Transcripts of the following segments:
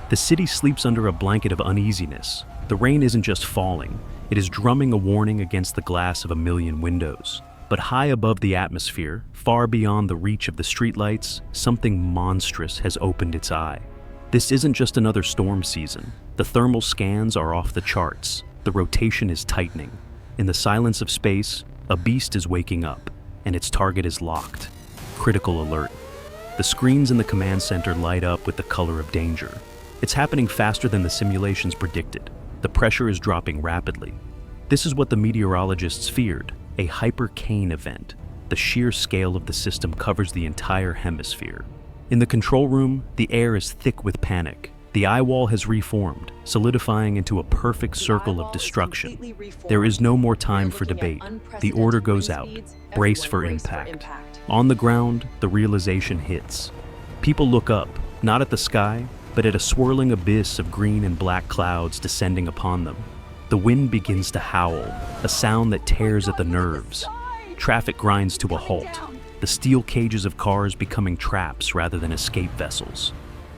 The city sleeps under a blanket of uneasiness. The rain isn't just falling, it is drumming a warning against the glass of a million windows. But high above the atmosphere, far beyond the reach of the streetlights, something monstrous has opened its eye. This isn't just another storm season. The thermal scans are off the charts. The rotation is tightening. In the silence of space, a beast is waking up, and its target is locked. Critical alert. The screens in the command center light up with the color of danger. It's happening faster than the simulations predicted. The pressure is dropping rapidly. This is what the meteorologists feared, a hypercane event. The sheer scale of the system covers the entire hemisphere. In the control room, the air is thick with panic. The eye wall has reformed, solidifying into a perfect circle of destruction. There is no more time for debate. The order goes out. Brace for impact. On the ground, the realization hits. People look up, not at the sky, but at a swirling abyss of green and black clouds descending upon them. The wind begins to howl, a sound that tears at the nerves. Traffic grinds to a halt, the steel cages of cars becoming traps rather than escape vessels.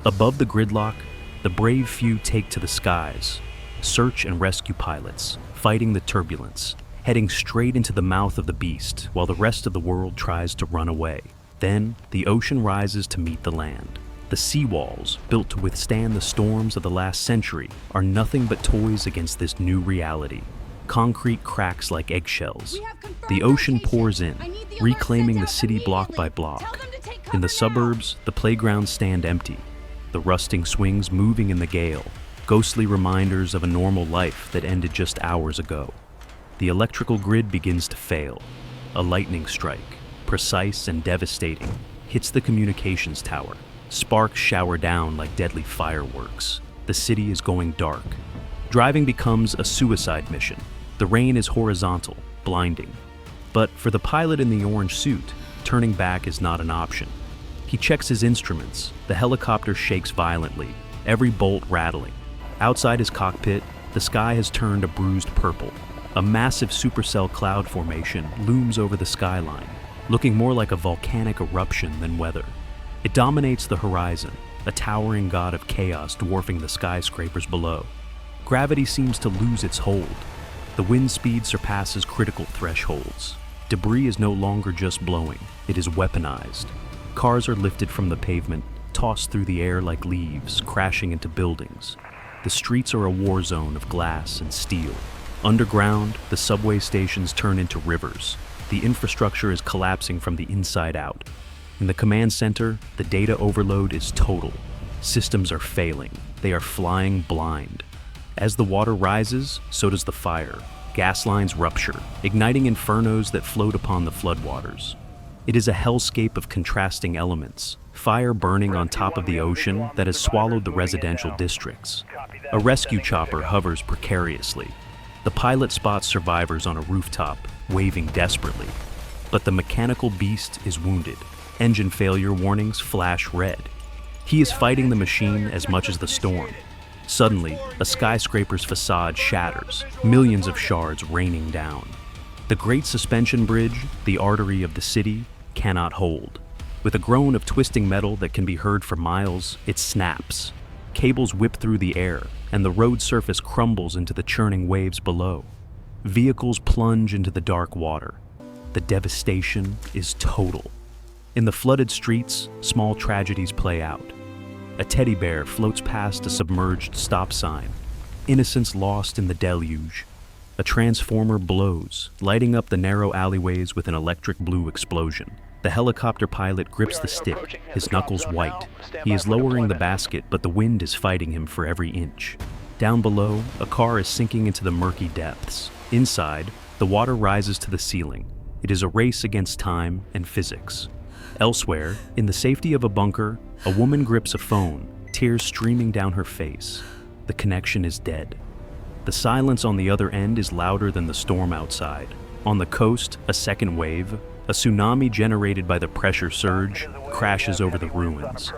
Above the gridlock, the brave few take to the skies, search and rescue pilots, fighting the turbulence, heading straight into the mouth of the beast while the rest of the world tries to run away. Then, the ocean rises to meet the land. The seawalls, built to withstand the storms of the last century, are nothing but toys against this new reality. Concrete cracks like eggshells. The ocean pours in, reclaiming the city block by block. In the suburbs, the playgrounds stand empty, the rusting swings moving in the gale, ghostly reminders of a normal life that ended just hours ago. The electrical grid begins to fail. A lightning strike, precise and devastating, hits the communications tower. Sparks shower down like deadly fireworks. The city is going dark. Driving becomes a suicide mission. The rain is horizontal, blinding. But for the pilot in the orange suit, turning back is not an option. He checks his instruments. The helicopter shakes violently, every bolt rattling. Outside his cockpit, the sky has turned a bruised purple. A massive supercell cloud formation looms over the skyline, looking more like a volcanic eruption than weather. It dominates the horizon, a towering god of chaos dwarfing the skyscrapers below. Gravity seems to lose its hold. The wind speed surpasses critical thresholds. Debris is no longer just blowing, it is weaponized. Cars are lifted from the pavement, tossed through the air like leaves, crashing into buildings. The streets are a war zone of glass and steel. Underground, the subway stations turn into rivers. The infrastructure is collapsing from the inside out. In the command center, the data overload is total. Systems are failing. They are flying blind. As the water rises, so does the fire. Gas lines rupture, igniting infernos that float upon the floodwaters. It is a hellscape of contrasting elements. Fire burning on top of the ocean that has swallowed the residential districts. A rescue chopper hovers precariously. The pilot spots survivors on a rooftop, waving desperately. But the mechanical beast is wounded. Engine failure warnings flash red. He is fighting the machine as much as the storm. Suddenly, a skyscraper's facade shatters, millions of shards raining down. The Great Suspension Bridge, the artery of the city, cannot hold. With a groan of twisting metal that can be heard for miles, it snaps. Cables whip through the air, and the road surface crumbles into the churning waves below. Vehicles plunge into the dark water. The devastation is total. In the flooded streets, small tragedies play out. A teddy bear floats past a submerged stop sign. Innocence lost in the deluge. A transformer blows, lighting up the narrow alleyways with an electric blue explosion. The helicopter pilot grips the stick, his knuckles white. He is lowering the basket, but the wind is fighting him for every inch. Down below, a car is sinking into the murky depths. Inside, the water rises to the ceiling. It is a race against time and physics. Elsewhere, in the safety of a bunker, a woman grips a phone, tears streaming down her face. The connection is dead. The silence on the other end is louder than the storm outside. On the coast, a second wave, a tsunami generated by the pressure surge, crashes over the ruins.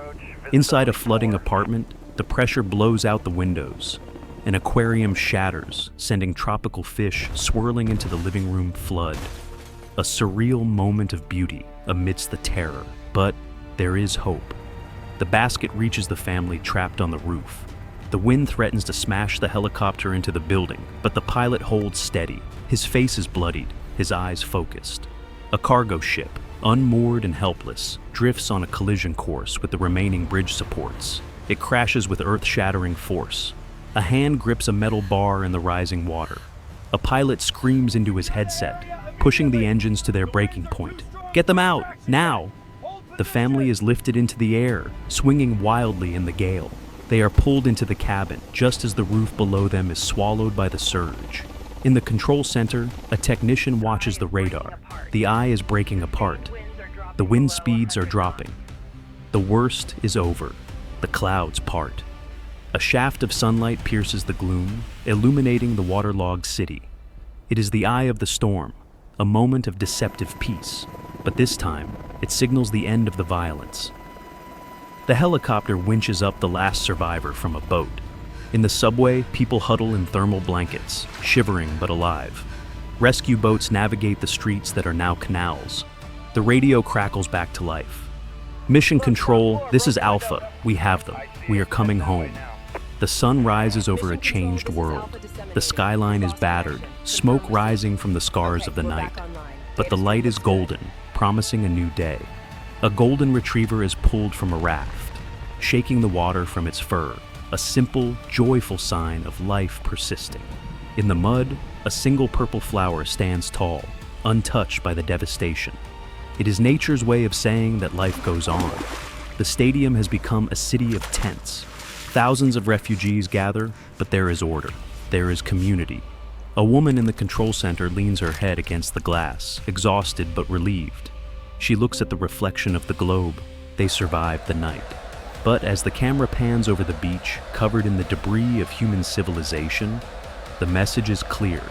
Inside a flooding apartment, the pressure blows out the windows. An aquarium shatters, sending tropical fish swirling into the living room flood. A surreal moment of beauty amidst the terror, but there is hope. The basket reaches the family trapped on the roof. The wind threatens to smash the helicopter into the building, but the pilot holds steady. His face is bloodied, his eyes focused. A cargo ship, unmoored and helpless, drifts on a collision course with the remaining bridge supports. It crashes with earth-shattering force. A hand grips a metal bar in the rising water. A pilot screams into his headset, pushing the engines to their breaking point. "Get them out, now!" The family is lifted into the air, swinging wildly in the gale. They are pulled into the cabin, just as the roof below them is swallowed by the surge. In the control center, a technician watches the radar. The eye is breaking apart. The wind speeds are dropping. The worst is over. The clouds part. A shaft of sunlight pierces the gloom, illuminating the waterlogged city. It is the eye of the storm, a moment of deceptive peace, but this time, it signals the end of the violence. The helicopter winches up the last survivor from a boat. In the subway, people huddle in thermal blankets, shivering but alive. Rescue boats navigate the streets that are now canals. The radio crackles back to life. "Mission Control, this is Alpha. We have them. We are coming home." The sun rises over a changed world. The skyline is battered, smoke rising from the scars of the night. But the light is golden, promising a new day. A golden retriever is pulled from a raft, shaking the water from its fur, a simple, joyful sign of life persisting. In the mud, a single purple flower stands tall, untouched by the devastation. It is nature's way of saying that life goes on. The stadium has become a city of tents. Thousands of refugees gather, but there is order. There is community. A woman in the control center leans her head against the glass, exhausted but relieved. She looks at the reflection of the globe. They survived the night. But as the camera pans over the beach, covered in the debris of human civilization, the message is clear.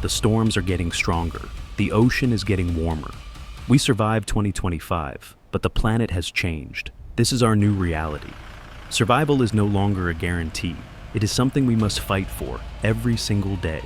The storms are getting stronger. The ocean is getting warmer. We survived 2025, but the planet has changed. This is our new reality. Survival is no longer a guarantee. It is something we must fight for every single day.